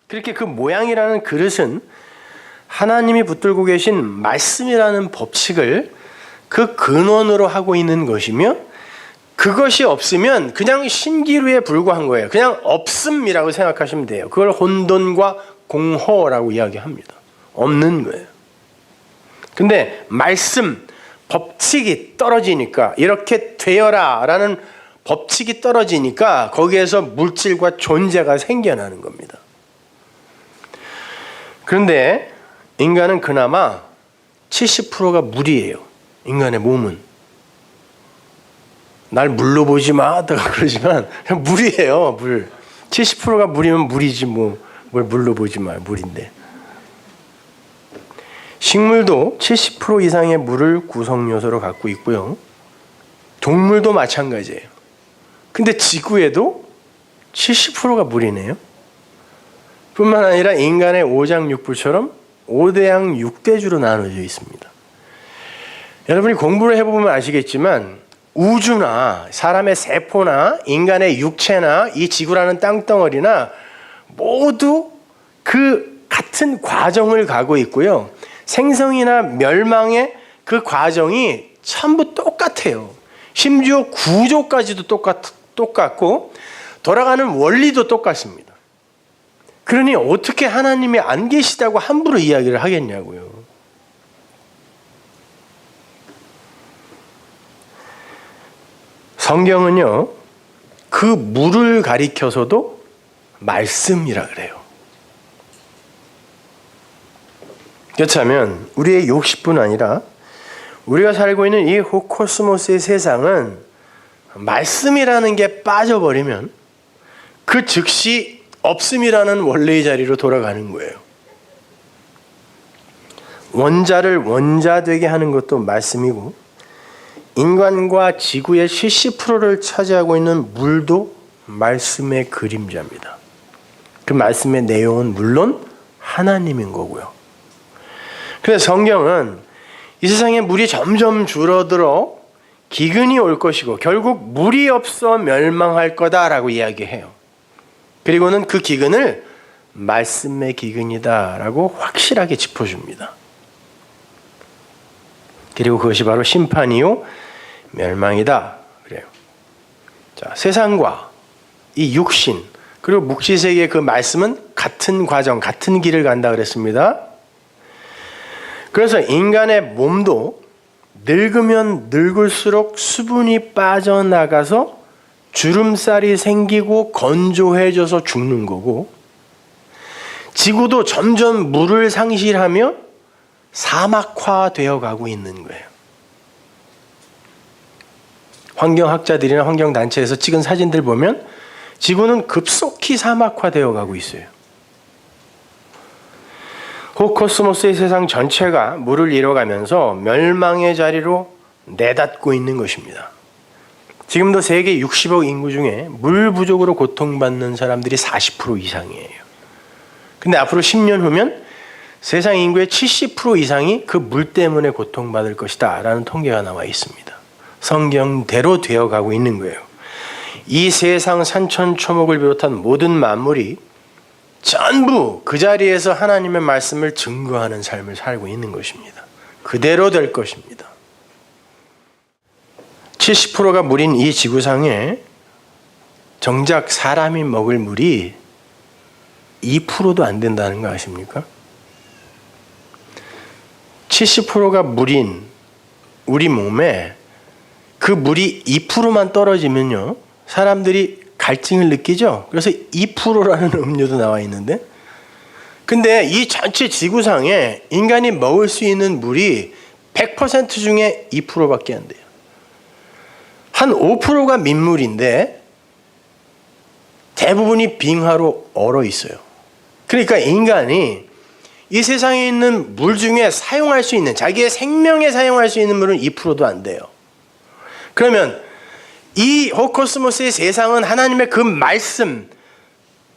그렇게 그 모양이라는 그릇은 하나님이 붙들고 계신 말씀이라는 법칙을 그 근원으로 하고 있는 것이며, 그것이 없으면 그냥 신기루에 불과한 거예요. 그냥 없음이라고 생각하시면 돼요. 그걸 혼돈과 공허라고 이야기합니다. 없는 거예요. 근데 말씀, 법칙이 떨어지니까, 이렇게 되어라 라는 법칙이 떨어지니까 거기에서 물질과 존재가 생겨나는 겁니다. 그런데 인간은 그나마 70%가 물이에요. 인간의 몸은. 날 물로 보지 마 하다가 그러지만 그냥 물이에요. 물. 70%가 물이면 물이지 뭐 뭘 물로 보지 마. 물인데. 식물도 70% 이상의 물을 구성 요소로 갖고 있고요. 동물도 마찬가지예요. 근데 지구에도 70%가 물이네요. 뿐만 아니라 인간의 오장육부처럼 5대양 6대주로 나눠져 있습니다. 여러분이 공부를 해보면 아시겠지만 우주나 사람의 세포나 인간의 육체나 이 지구라는 땅덩어리나 모두 그 같은 과정을 가고 있고요. 생성이나 멸망의 그 과정이 전부 똑같아요. 심지어 구조까지도 똑같고 돌아가는 원리도 똑같습니다. 그러니 어떻게 하나님이 안 계시다고 함부로 이야기를 하겠냐고요. 성경은요, 그 물을 가리켜서도 말씀이라 그래요. 그렇다면 우리의 욕심뿐 아니라 우리가 살고 있는 이 코스모스의 세상은 말씀이라는 게 빠져버리면 그 즉시 없음이라는 원래의 자리로 돌아가는 거예요. 원자를 원자되게 하는 것도 말씀이고, 인간과 지구의 70%를 차지하고 있는 물도 말씀의 그림자입니다. 그 말씀의 내용은 물론 하나님인 거고요. 그래서 성경은 이 세상에 물이 점점 줄어들어 기근이 올 것이고 결국 물이 없어 멸망할 거다라고 이야기해요. 그리고는 그 기근을 말씀의 기근이다라고 확실하게 짚어줍니다. 그리고 그것이 바로 심판이요 멸망이다 그래요. 자, 세상과 이 육신 그리고 묵시세계의 그 말씀은 같은 과정, 같은 길을 간다 그랬습니다. 그래서 인간의 몸도 늙으면 늙을수록 수분이 빠져나가서 주름살이 생기고 건조해져서 죽는 거고, 지구도 점점 물을 상실하며 사막화되어 가고 있는 거예요. 환경학자들이나 환경단체에서 찍은 사진들 보면 지구는 급속히 사막화되어 가고 있어요. 코스모스의 세상 전체가 물을 잃어가면서 멸망의 자리로 내닫고 있는 것입니다. 지금도 세계 60억 인구 중에 물 부족으로 고통받는 사람들이 40% 이상이에요. 근데 앞으로 10년 후면 세상 인구의 70% 이상이 그 물 때문에 고통받을 것이다 라는 통계가 나와 있습니다. 성경대로 되어가고 있는 거예요. 이 세상 산천초목을 비롯한 모든 만물이 전부 그 자리에서 하나님의 말씀을 증거하는 삶을 살고 있는 것입니다. 그대로 될 것입니다. 70%가 물인 이 지구상에 정작 사람이 먹을 물이 2%도 안 된다는 거 아십니까? 70%가 물인 우리 몸에 그 물이 2%만 떨어지면요, 사람들이 갈증을 느끼죠. 그래서 2%라는 음료도 나와 있는데, 근데 이 전체 지구상에 인간이 먹을 수 있는 물이 100% 중에 2%밖에 안 돼요. 한 5%가 민물인데 대부분이 빙하로 얼어 있어요. 그러니까 인간이 이 세상에 있는 물 중에 사용할 수 있는, 자기의 생명에 사용할 수 있는 물은 2%도 안 돼요. 그러면 이 코스모스의 세상은 하나님의 그 말씀,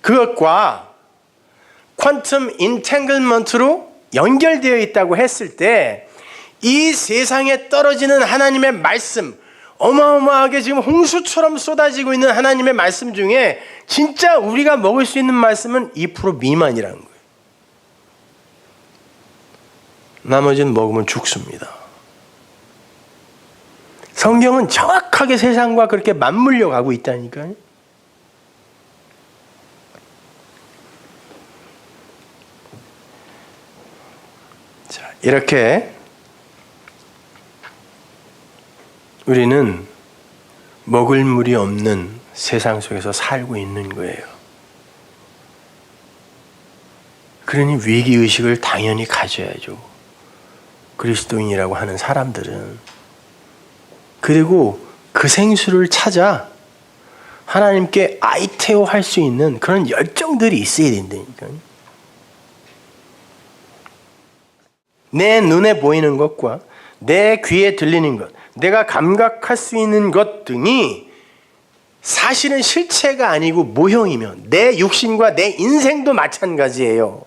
그것과 퀀텀 인탱글먼트로 연결되어 있다고 했을 때 이 세상에 떨어지는 하나님의 말씀, 어마어마하게 지금 홍수처럼 쏟아지고 있는 하나님의 말씀 중에 진짜 우리가 먹을 수 있는 말씀은 2% 미만이라는 거예요. 나머지는 먹으면 죽습니다. 성경은 정확하게 세상과 그렇게 맞물려 가고 있다니까요. 자, 이렇게 우리는 먹을 물이 없는 세상 속에서 살고 있는 거예요. 그러니 위기의식을 당연히 가져야죠. 그리스도인이라고 하는 사람들은. 그리고 그 생수를 찾아 하나님께 아이테오 할 수 있는 그런 열정들이 있어야 된다니까요. 내 눈에 보이는 것과 내 귀에 들리는 것, 내가 감각할 수 있는 것 등이 사실은 실체가 아니고 모형이며 내 육신과 내 인생도 마찬가지예요.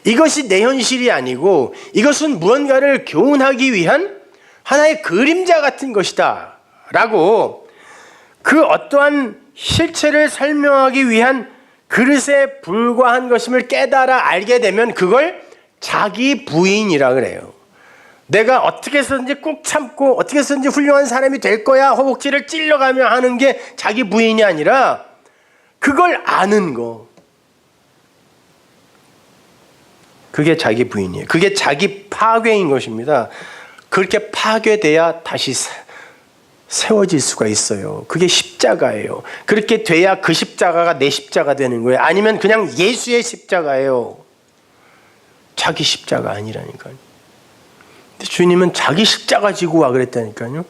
이것이 내 현실이 아니고 이것은 무언가를 교훈하기 위한 하나의 그림자 같은 것이다 라고 그 어떠한 실체를 설명하기 위한 그릇에 불과한 것임을 깨달아 알게 되면 그걸 자기 부인이라 그래요. 내가 어떻게 해서든지 꾹 참고 어떻게 해서든지 훌륭한 사람이 될 거야 허벅지를 찔러가며 하는 게 자기 부인이 아니라 그걸 아는 거. 그게 자기 부인이에요. 그게 자기 파괴인 것입니다. 그렇게 파괴돼야 다시 세워질 수가 있어요. 그게 십자가예요. 그렇게 돼야 그 십자가가 내 십자가 되는 거예요. 아니면 그냥 예수의 십자가예요. 자기 십자가 아니라니까요. 근데 주님은 자기 십자가 지고 와 그랬다니까요.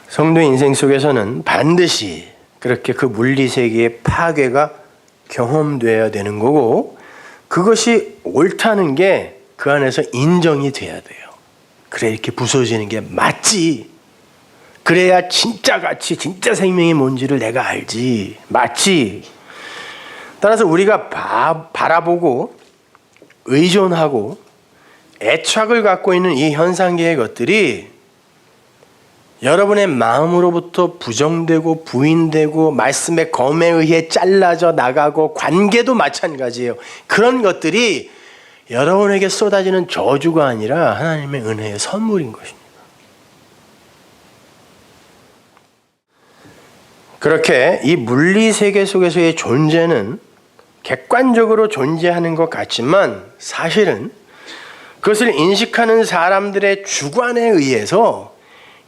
성도의 인생 속에서는 반드시 그렇게 그 물리세계의 파괴가 경험되어야 되는 거고 그것이 옳다는 게 그 안에서 인정이 돼야 돼요. 그래 이렇게 부서지는 게 맞지. 그래야 진짜 가치, 진짜 생명이 뭔지를 내가 알지. 맞지. 따라서 우리가 바라보고 의존하고 애착을 갖고 있는 이 현상계의 것들이 여러분의 마음으로부터 부정되고 부인되고 말씀의 검에 의해 잘라져 나가고 관계도 마찬가지예요. 그런 것들이 여러분에게 쏟아지는 저주가 아니라 하나님의 은혜의 선물인 것입니다. 그렇게 이 물리세계 속에서의 존재는 객관적으로 존재하는 것 같지만 사실은 그것을 인식하는 사람들의 주관에 의해서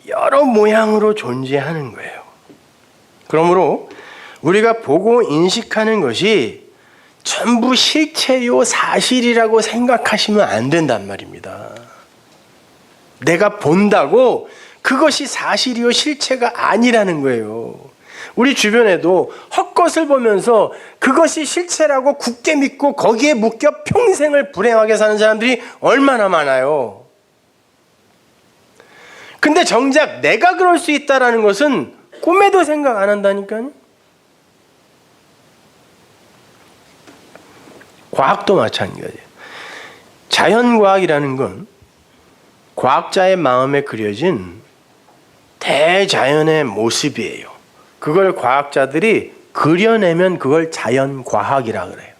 여러 모양으로 존재하는 거예요. 그러므로 우리가 보고 인식하는 것이 전부 실체요 사실이라고 생각하시면 안 된단 말입니다. 내가 본다고 그것이 사실이요 실체가 아니라는 거예요. 우리 주변에도 헛것을 보면서 그것이 실체라고 굳게 믿고 거기에 묶여 평생을 불행하게 사는 사람들이 얼마나 많아요. 근데 정작 내가 그럴 수 있다는 것은 꿈에도 생각 안 한다니까요. 과학도 마찬가지예요. 자연과학이라는 건 과학자의 마음에 그려진 대자연의 모습이에요. 그걸 과학자들이 그려내면 그걸 자연과학이라 그래요.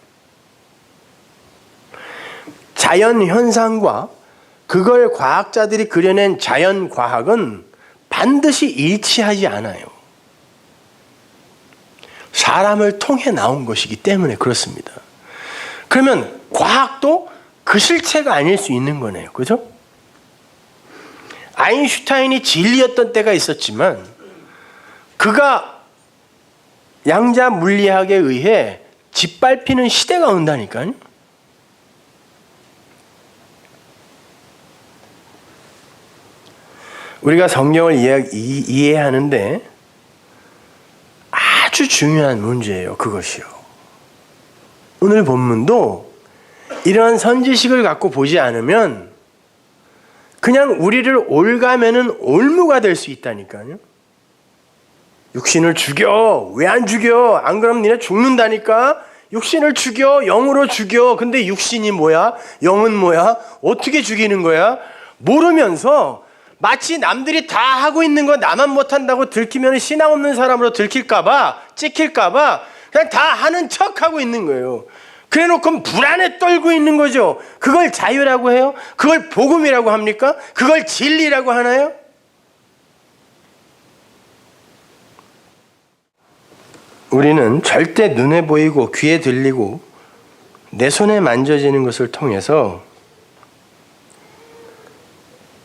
자연현상과 그걸 과학자들이 그려낸 자연과학은 반드시 일치하지 않아요. 사람을 통해 나온 것이기 때문에 그렇습니다. 그러면 과학도 그 실체가 아닐 수 있는 거네요. 그죠? 아인슈타인이 진리였던 때가 있었지만 그가 양자 물리학에 의해 짓밟히는 시대가 온다니까요. 우리가 성경을 이해하는데 아주 중요한 문제예요. 그것이요. 오늘 본문도 이러한 선지식을 갖고 보지 않으면 그냥 우리를 올가매는 올무가 될 수 있다니까요. 육신을 죽여. 왜 안 죽여? 안 그러면 니네 죽는다니까. 육신을 죽여. 영으로 죽여. 근데 육신이 뭐야? 영은 뭐야? 어떻게 죽이는 거야? 모르면서 마치 남들이 다 하고 있는 거 나만 못한다고 들키면 신앙 없는 사람으로 들킬까봐, 찍힐까봐 그냥 다 하는 척하고 있는 거예요. 그래놓고 불안에 떨고 있는 거죠. 그걸 자유라고 해요? 그걸 복음이라고 합니까? 그걸 진리라고 하나요? 우리는 절대 눈에 보이고 귀에 들리고 내 손에 만져지는 것을 통해서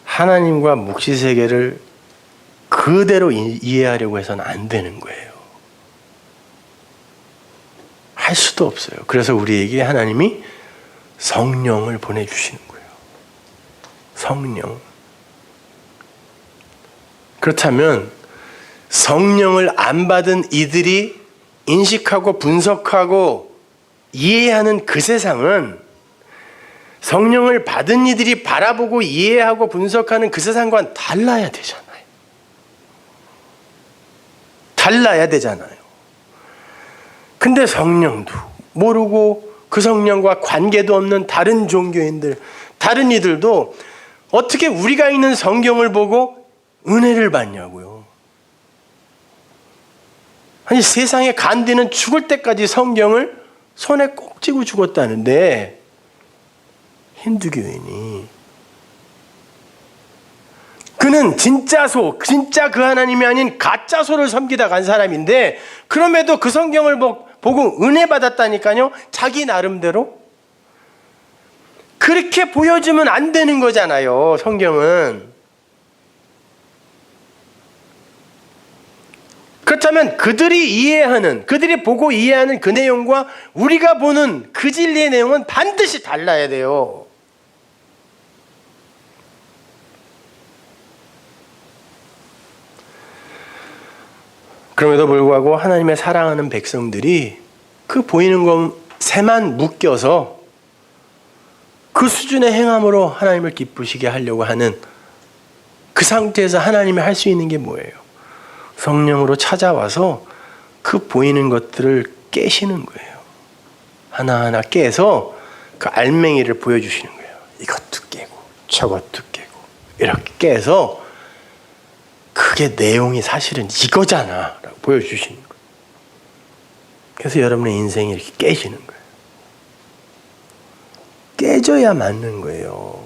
하나님과 묵시 세계를 그대로 이해하려고 해서는 안 되는 거예요. 할 수도 없어요. 그래서 우리에게 하나님이 성령을 보내주시는 거예요. 성령. 그렇다면 성령을 안 받은 이들이 인식하고 분석하고 이해하는 그 세상은 성령을 받은 이들이 바라보고 이해하고 분석하는 그 세상과는 달라야 되잖아요. 달라야 되잖아요. 근데 성령도 모르고 그 성령과 관계도 없는 다른 종교인들, 다른 이들도 어떻게 우리가 있는 성경을 보고 은혜를 받냐고요. 아니, 세상에 간디는 죽을 때까지 성경을 손에 꼭 쥐고 죽었다는데 힌두교인이 그는 진짜 그 하나님이 아닌 가짜 소를 섬기다 간 사람인데 그럼에도 그 성경을 보고 은혜 받았다니까요. 자기 나름대로 그렇게 보여주면 안 되는 거잖아요. 성경은. 그렇다면 그들이 보고 이해하는 그 내용과 우리가 보는 그 진리의 내용은 반드시 달라야 돼요. 그럼에도 불구하고 하나님의 사랑하는 백성들이 그 보이는 것에만 묶여서 그 수준의 행함으로 하나님을 기쁘시게 하려고 하는 그 상태에서 하나님이 할 수 있는 게 뭐예요? 성령으로 찾아와서 그 보이는 것들을 깨시는 거예요. 하나하나 깨서 그 알맹이를 보여주시는 거예요. 이것도 깨고 저것도 깨고 이렇게 깨서 그게 내용이 사실은 이거잖아 라고 보여주시는 거예요. 그래서 여러분의 인생이 이렇게 깨지는 거예요. 깨져야 맞는 거예요.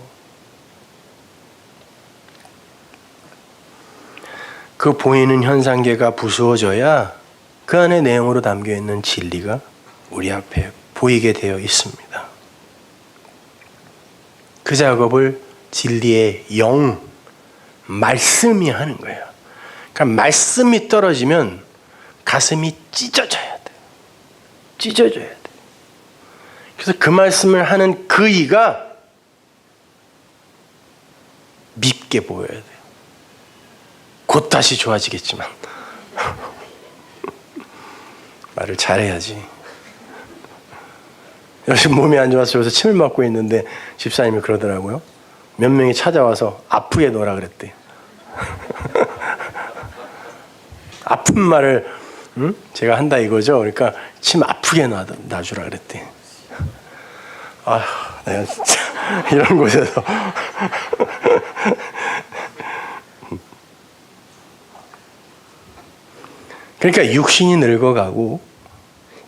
그 보이는 현상계가 부수어져야 그 안에 내용으로 담겨있는 진리가 우리 앞에 보이게 되어 있습니다. 그 작업을 진리의 영, 말씀이 하는 거예요. 그러니까 말씀이 떨어지면 가슴이 찢어져야 돼요. 찢어져야 돼요. 그래서 그 말씀을 하는 그 이가 밉게 보여야 돼요. 곧 다시 좋아지겠지만 말을 잘해야지. 요즘 몸이 안 좋아서 저기서 침을 맞고 있는데 집사님이 그러더라고요. 몇 명이 찾아와서 아프게 놀아 그랬대. 아픈 말을 제가 한다 이거죠. 그러니까 침 아프게 놔주라 그랬대. 아휴, 내가 진짜 이런 곳에서 그러니까 육신이 늙어가고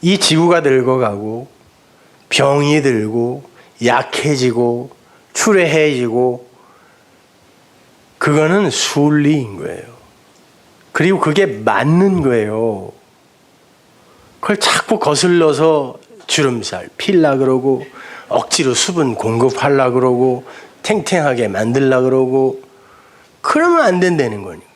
이 지구가 늙어가고 병이 들고 약해지고 추레해지고 그거는 순리인 거예요. 그리고 그게 맞는 거예요. 그걸 자꾸 거슬러서 주름살 필라 그러고 억지로 수분 공급하려 그러고 탱탱하게 만들려 그러고 그러면 안 된다는 거니까.